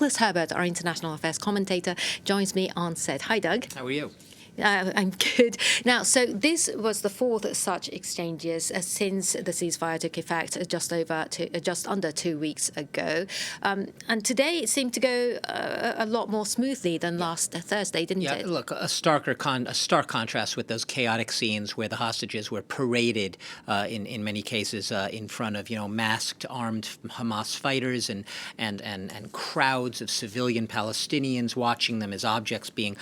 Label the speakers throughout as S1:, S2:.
S1: Douglas Herbert, our international affairs commentator, joins me on set. Hi, Doug.
S2: How are you?
S1: I'm good. Now, so this was the fourth such exchanges since the ceasefire took effect just under 2 weeks ago. And today it seemed to go a lot more smoothly than last Thursday, didn't it?
S2: Yeah, look, a stark contrast with those chaotic scenes where the hostages were paraded in many cases in front of, masked, armed Hamas fighters and crowds of civilian Palestinians watching them as objects being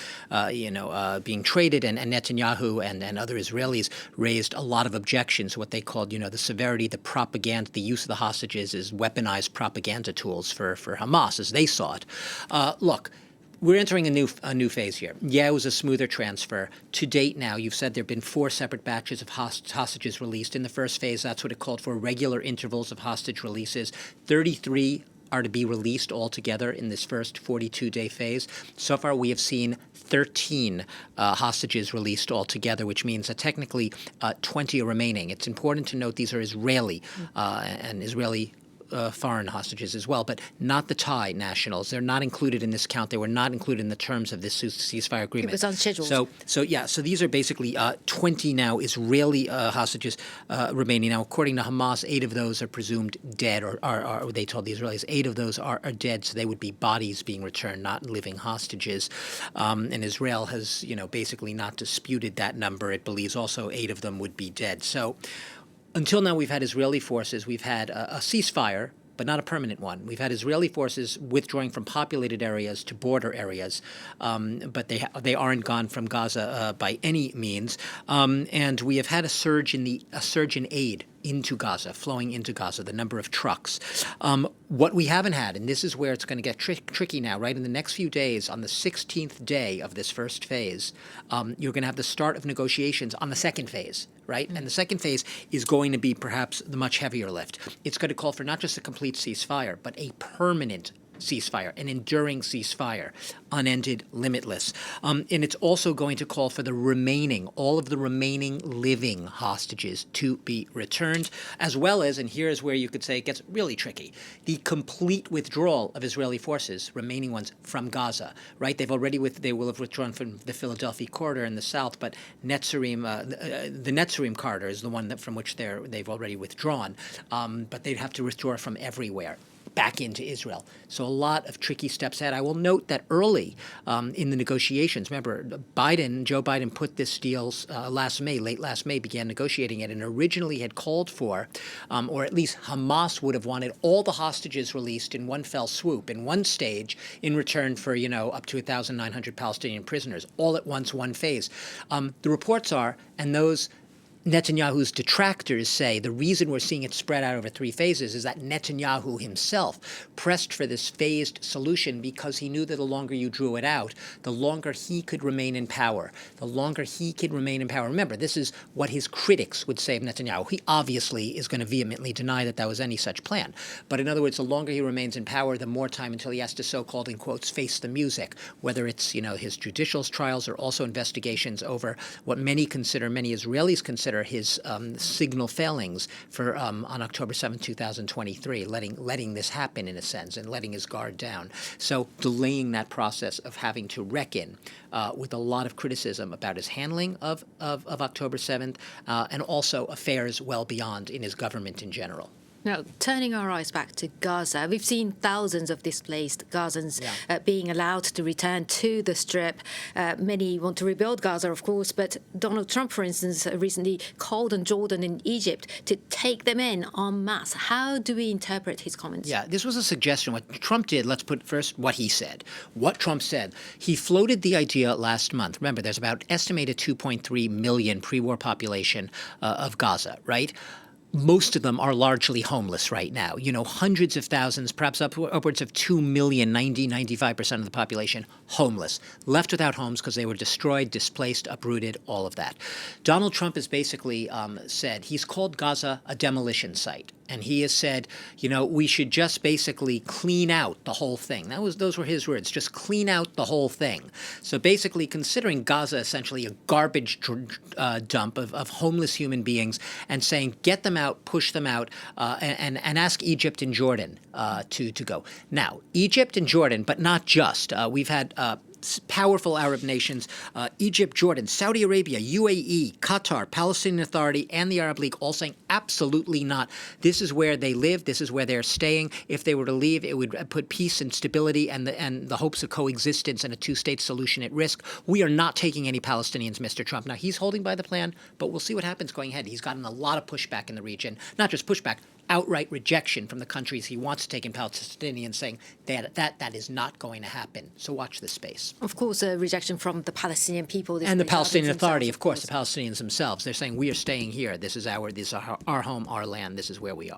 S2: traded, and Netanyahu and other Israelis raised a lot of objections, what they called, the severity, the propaganda, the use of the hostages as weaponized propaganda tools for Hamas, as they saw it. Look, we're entering a new phase here. Yeah, it was a smoother transfer. To date now, you've said there have been 4 separate batches of hostages released. In the first phase, that's what it called for, regular intervals of hostage releases. 33 are to be released altogether in this first 42-day phase. So far, we have seen 13 hostages released altogether, which means that technically 20 are remaining. It's important to note these are Israeli and Israeli foreign hostages as well, but not the Thai nationals. They're not included in this count. They were not included in the terms of this ceasefire agreement.
S1: It was unscheduled.
S2: So these are basically 20 now Israeli hostages remaining. Now, according to Hamas, 8 of those are presumed dead, or they told the Israelis 8 of those are dead, so they would be bodies being returned, not living hostages. And Israel has, basically not disputed that number. It believes also 8 of them would be dead. So until now, we've had Israeli forces. We've had a ceasefire, but not a permanent one. We've had Israeli forces withdrawing from populated areas to border areas, but they aren't gone from Gaza by any means. And we have had a surge in aid into Gaza, flowing into Gaza, the number of trucks. What we haven't had, and this is where it's going to get tricky now, right? In the next few days, on the 16th day of this first phase, you're going to have the start of negotiations on the second phase, right? Mm-hmm. And the second phase is going to be perhaps the much heavier lift. It's going to call for not just a complete ceasefire, but a permanent ceasefire, an enduring ceasefire, unended, limitless. And it's also going to call for all of the remaining living hostages to be returned, as well as, and here's where you could say it gets really tricky, the complete withdrawal of Israeli forces, remaining ones, from Gaza, right? They will have withdrawn from the Philadelphia corridor in the south, but the Netzarim corridor is the one from which they've already withdrawn, but they'd have to withdraw from everywhere back into Israel. So a lot of tricky steps ahead. I will note that early in the negotiations, remember, Joe Biden put this deal late last May, began negotiating it, and originally had called for, or at least Hamas would have wanted all the hostages released in one fell swoop, in one stage, in return for, up to 1,900 Palestinian prisoners, all at once, one phase. The reports are, and those Netanyahu's detractors say the reason we're seeing it spread out over 3 phases is that Netanyahu himself pressed for this phased solution because he knew that the longer you drew it out, the longer he could remain in power. Remember, this is what his critics would say of Netanyahu. He obviously is going to vehemently deny that was any such plan. But in other words, the longer he remains in power, the more time until he has to so-called, in quotes, face the music, whether it's, his judicial trials or also investigations over what many Israelis consider his signal failings for on October 7, 2023, letting this happen in a sense and letting his guard down. So delaying that process of having to reckon with a lot of criticism about his handling of October 7th and also affairs well beyond in his government in general.
S1: Now, turning our eyes back to Gaza, we've seen thousands of displaced Gazans being allowed to return to the Strip. Many want to rebuild Gaza, of course, but Donald Trump, for instance, recently called on Jordan and Egypt to take them in en masse. How do we interpret his comments?
S2: Yeah, this was a suggestion. What Trump did, let's put first what he said. What Trump said, he floated the idea last month. Remember, there's about estimated 2.3 million pre-war population of Gaza, right? Most of them are largely homeless right now. Hundreds of thousands, perhaps upwards of 2 million, 95% of the population homeless, left without homes because they were destroyed, displaced, uprooted, all of that. Donald Trump has basically said he's called Gaza a demolition site. And he has said, we should just basically clean out the whole thing. Those were his words, just clean out the whole thing. So basically considering Gaza essentially a garbage dump of homeless human beings and saying, get them out, push them out, and ask Egypt and Jordan to go. Now, Egypt and Jordan, but not just. We've had powerful Arab nations, Egypt, Jordan, Saudi Arabia, UAE, Qatar, Palestinian Authority, and the Arab League all saying absolutely not. This is where they live. This is where they're staying. If they were to leave, it would put peace and stability and the hopes of coexistence and a two-state solution at risk. We are not taking any Palestinians, Mr. Trump. Now, he's holding by the plan, but we'll see what happens going ahead. He's gotten a lot of pushback in the region, not just pushback, outright rejection from the countries he wants to take in Palestinians, saying that is not going to happen. So watch this space.
S1: Of course, rejection from the Palestinian people.
S2: And the Palestinian Authority, of course, the Palestinians themselves. They're saying, we are staying here. This is our home, our land. This is where we are.